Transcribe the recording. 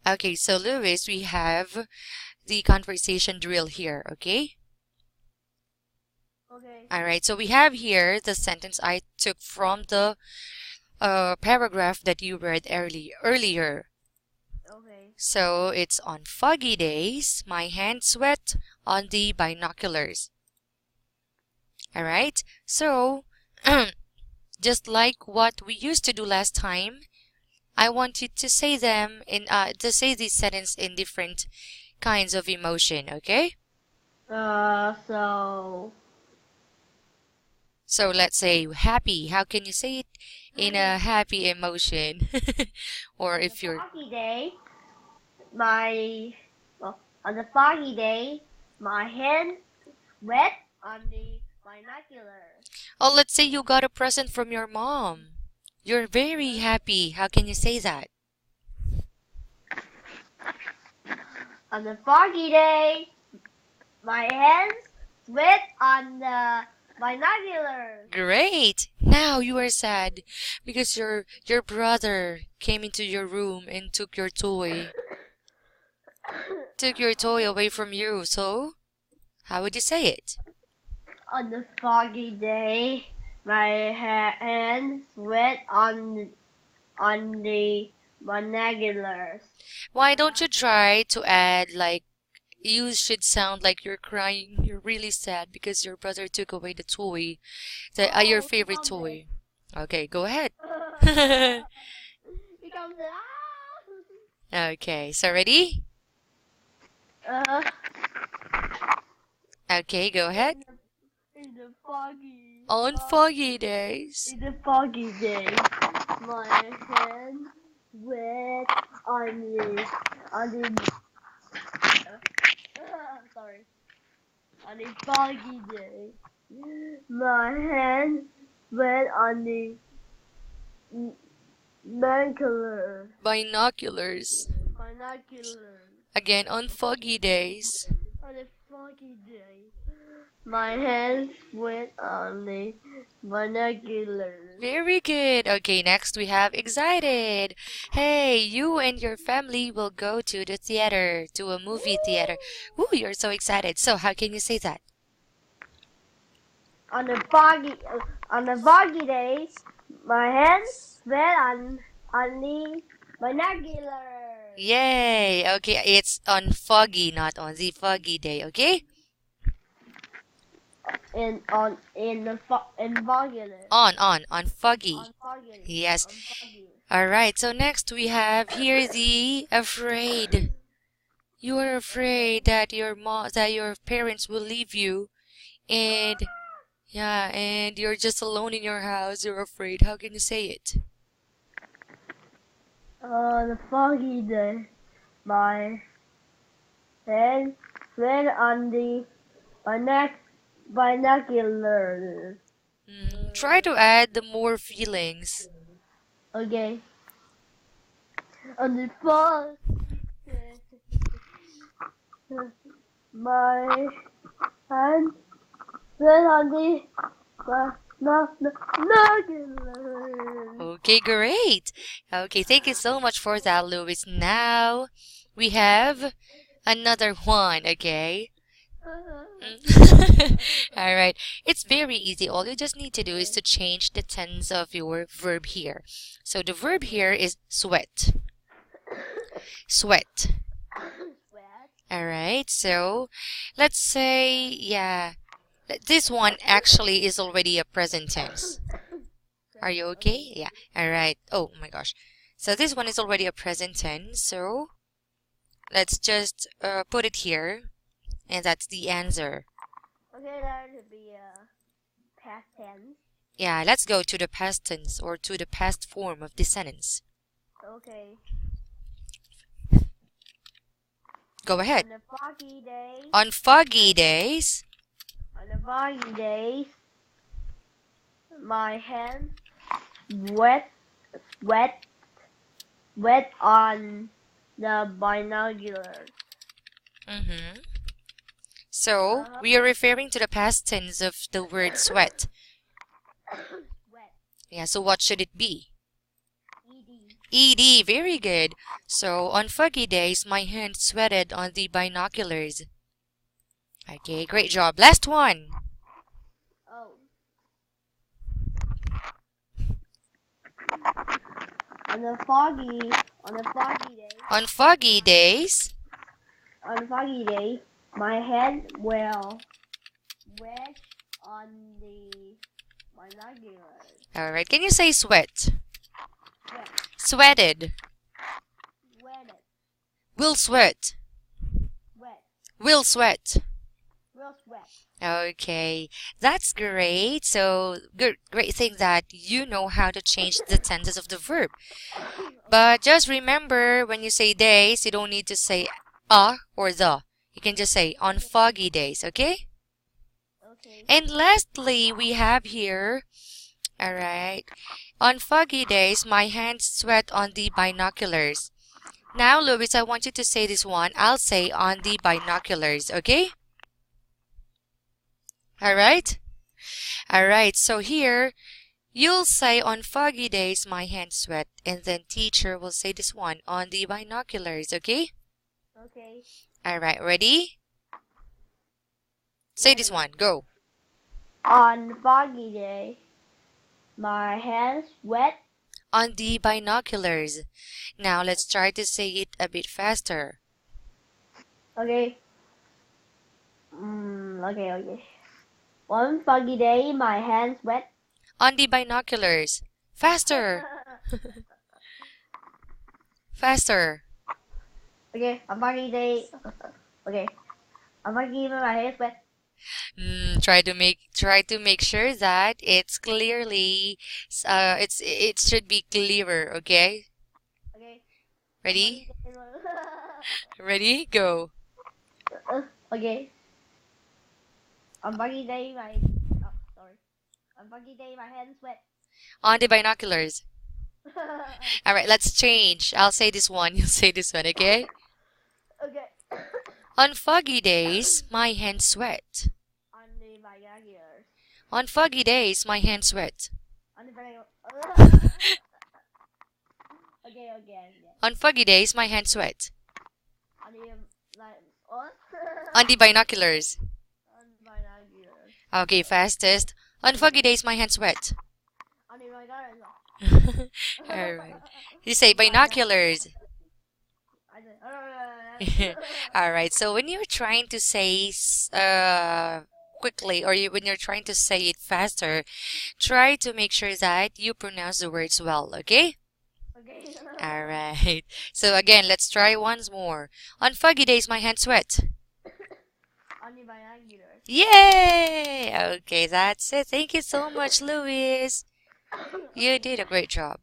Okay, so Louis, we have the conversation drill here, okay? Okay. All right, so we have here the sentence I took from the paragraph that you read earlier. Okay. So it's on foggy days, my hands sweat on the binoculars. All right, so just like what we used to do last time, I want you to say them in to say this sentence in different kinds of emotion, okay? So So let's say happy. How can you say it in a happy emotion? Or on the if you're foggy day, my on the foggy day, my hand wet on the binocular. Oh, let's say you got a present from your mom. You're very happy. How can you say that? On the foggy day, my hands wet on the binoculars. Great. Now you are sad because your brother came into your room and took your toy. Took your toy away from you. So, how would you say it? On the foggy day, my hands wet on the binoculars. Why don't you try to add like you should sound like you're crying. You're really sad because your brother took away the toy, your favorite toy. Okay, go ahead. Becomes Okay, so ready? uh, Okay, go ahead. in the foggy On foggy days. in the foggy day, my hands wet on the sorry, on the foggy day, my hands wet on the binocular Binoculars. binoculars. Again, on foggy days. On a foggy day, my hands went on the binoculars. Very good. Okay, next we have excited. Hey, you and your family will go to the theater, to a movie theater. Ooh, you're so excited. So, how can you say that? On a foggy day, my hands went on the binoculars. Yay! Okay, it's on foggy, not on the foggy day, okay? In binoculars. On foggy. On foggy. Yes. On foggy. All right, so next we have here the afraid. You are afraid that that your parents will leave you and yeah, and you're just alone in your house. You're afraid. How can you say it? On a foggy day, my hands went on the binoculars. Try to add the more feelings. Okay. On the fog, my hand went on the binoculars. Okay, great. Okay, thank you so much for that, Louis. Now we have another one, okay? All right. It's very easy. All you just need to do is to change the tense of your verb here. So the verb here is sweat. Sweat. All right. So let's say, yeah, this one actually is already a present tense. Are you okay? Yeah. All right. Oh my gosh. So this one is already a present tense. So let's just put it here. And that's the answer. Okay, that would be past tense. Yeah, let's go to the past tense or to the past form of the sentence. Okay. Go ahead. On the foggy day. On foggy days. On the foggy days, my hands wet on the binoculars. Mm-hmm. So, we are referring to the past tense of the word sweat. Wet. Yeah, so what should it be? Ed. ED, very good. So, on foggy days, my hands sweated on the binoculars. Okay, great job. Last one. Oh. On a foggy day. On foggy days. On a foggy day, my hands were wet on the binoculars. All right. Can you say sweat? Sweat. Sweated. Sweated. Will sweat. Wet. Will sweat. Will sweat. Okay, that's great. So, great thing that you know how to change the tenses of the verb. But just remember, when you say days, you don't need to say or the. You can just say on foggy days, okay? Okay. And lastly, we have here, all right, on foggy days, my hands sweat on the binoculars. Now, Louis, I want you to say this one. I'll say on the binoculars, okay? All right? All right, so here, you'll say on foggy days, my hands sweat. And then teacher will say this one, on the binoculars, okay? Okay. All right, ready? Say this one, go. On foggy day, my hands wet. On the binoculars. Now, let's try to say it a bit faster. Okay. Okay. One foggy day, my hands wet. On the binoculars. Faster. Faster. Okay, on foggy day. Okay. On foggy day, my hands wet. Try to make sure that it's clearly it should be clearer, okay? Okay. Ready? Ready? Go. Okay. On foggy day, on foggy day, my hands wet. On the binoculars. All right, let's change. I'll say this one, you'll say this one, okay? Okay. On foggy days, my hands sweat. On the binoculars. On foggy days, my hands sweat. On the binoculars. Okay. On foggy days, my hands sweat. On the On the binoculars. on the binoculars. Okay, fastest. On foggy days, my hands sweat. On the binoculars. All right. You say binoculars. All right. So when you're trying to say quickly, or when you're trying to say it faster, try to make sure that you pronounce the words well. Okay? Okay. All right. So again, let's try once more. On foggy days, my hands sweat. On the binoculars. Yay! Okay, that's it. Thank you so much, Louis. You did a great job.